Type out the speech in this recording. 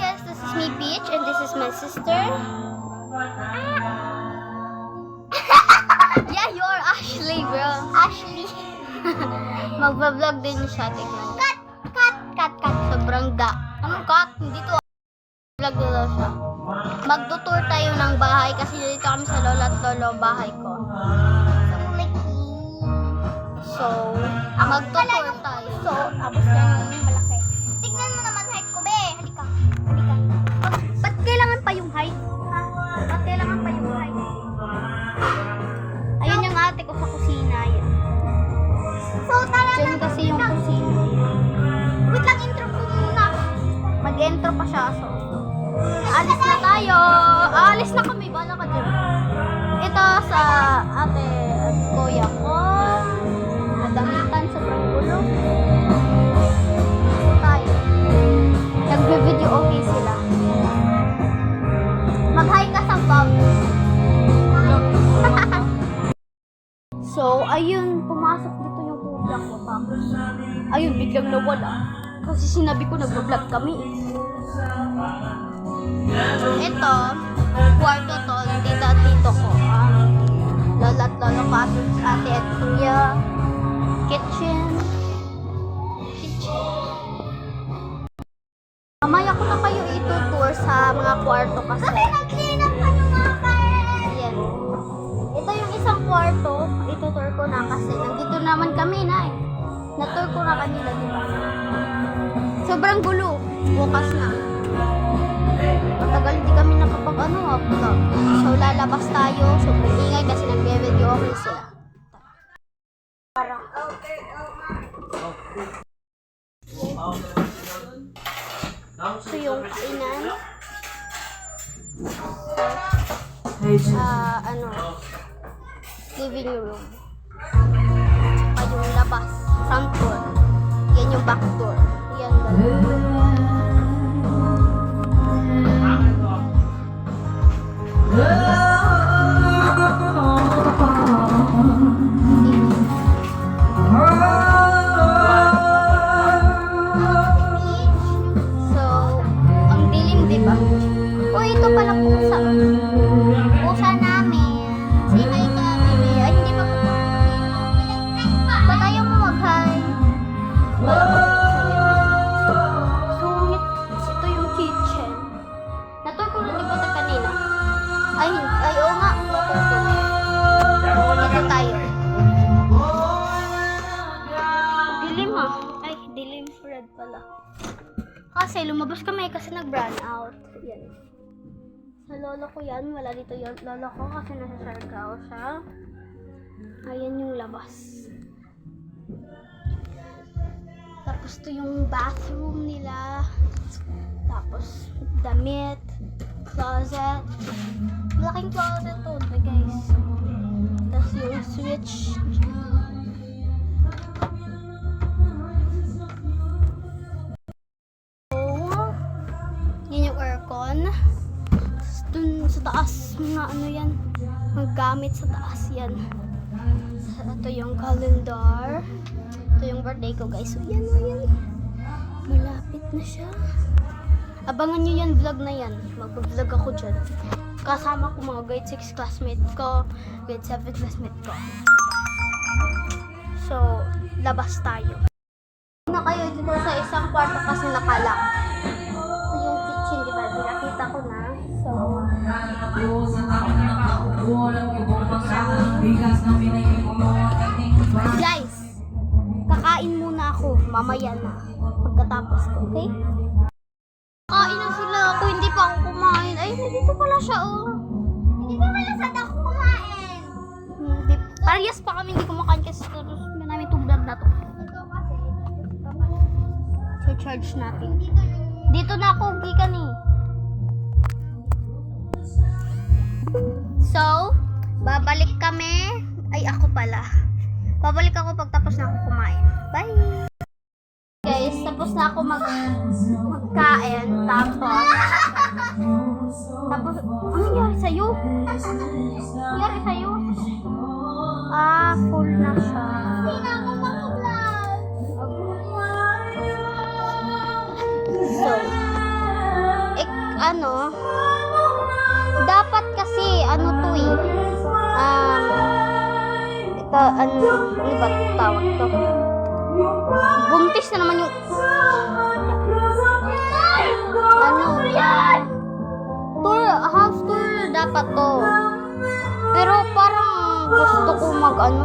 guys, this is me Peach and this is my sister. Yeah, you're Ashley, bro. Ashley. Magba-vlog din siya, tignan. Cut. Sobrang da. Anong cut? Hindi to. Vlog na daw siya. Magtutour tayo ng bahay kasi dito kami sa lola at lolo bahay ko. So, magtutour tayo. So, tapos yan yung malaki. Tignan mo naman height ko, be. Halika. Ba't kailangan pa yung height? Ha? Ba't kailangan pa yung height? Ayun yung ate ko sa kusina. Yan. So, talaga. Diyan kasi yung kusina. Wait lang, intro ko muna. Mag-intro pa siya. So, alis na tayo. Alis na kami. Bala ka dyan. Ito sa ate at kuya ko. Nadamitan sa gulo. Tayo. Nagbe-video okay sila. Mag-hi ka sa vlog. So, ayun. Pumasok dito yung kuya ko. Tapos, ayun, biglang nawala. Kasi sinabi ko nag-vlog kami. Ito, kwarto to, tita at tito ko. Lola at lolo ko, ate at kuya. Kitchen. Mamaya ko na kayo itutour sa mga kwarto kasi. Nag-clean up ka nung mga kain. Yan. Ito yung isang kwarto. Itutour ko na kasi nandito naman kami na eh. Natour ko na kanila, diba? Sobrang gulo. Bukas na. Matagal hindi kami nakapag-upload. So, lalabas tayo. Sobrang ingay kasi nagbe-video okay sila. Ito yung kainan. Living room. Saka yung labas. Front door. Yan yung back door. Yan So, ang dilim, diba? O, ito pala pusa. Pusa namin. Say hi ka, baby. Ay, hindi pa po. Ba't ayaw mo mag-hi? Sungit. Ito yung kitchen. Natuloy ko na diba sa kanina? Ay, oo nga. Dito tayo. Dilim ah. Ay, dilim. Red pala. Kasi lumabas kami kasi nag-brown out. Yan. Sa lolo ko yan. Wala dito yung lolo ko kasi nasa Siargao siya. Ayan yung labas. Tapos to yung bathroom nila. Tapos damit. Closet. Malaking closet to, guys. Tapos yung switch. So, yun yung aircon. Tapos dun sa taas, mga ano yan, mga gamit sa taas yan. Ito yung calendar. Ito yung birthday ko, guys. So, yan. Malapit na siya. Abangan nyo yan, vlog na yan. Mag-vlog ako dyan. Kasama ko mga grade 6 classmate ko, grade 7 classmate ko. So, labas tayo. Na kayo dito sa isang kwarto kasi nakalock. Ito yung kitchen, di ba? Nakita ko na. So, guys, kakain muna ako. Mamaya na. Pagkatapos ko, okay? Kain na sila ako, hindi pa ako kumain. Ay, nandito pala siya, oh. Hindi pa pala sad ako kumain. Hindi. Parehas pa kami hindi kumakain kasi tapos namin itong vlog na to. Ito kasi, so, charge natin. Dito na ako, gikan eh. So, babalik kami. Ay, ako pala. Babalik ako pagtapos na ako kumain. Bye! Guys, tapos na ako magkain. Tapos, ano nangyari sa'yo? Nangyari sa'yo? Full na siya. Hindi na ako makablog. So, ano, dapat kasi, ano to eh, ito, ano ba tawag to? Buntis na naman yung, ano, house tour dapat to. Pero parang gusto ko mag, ano,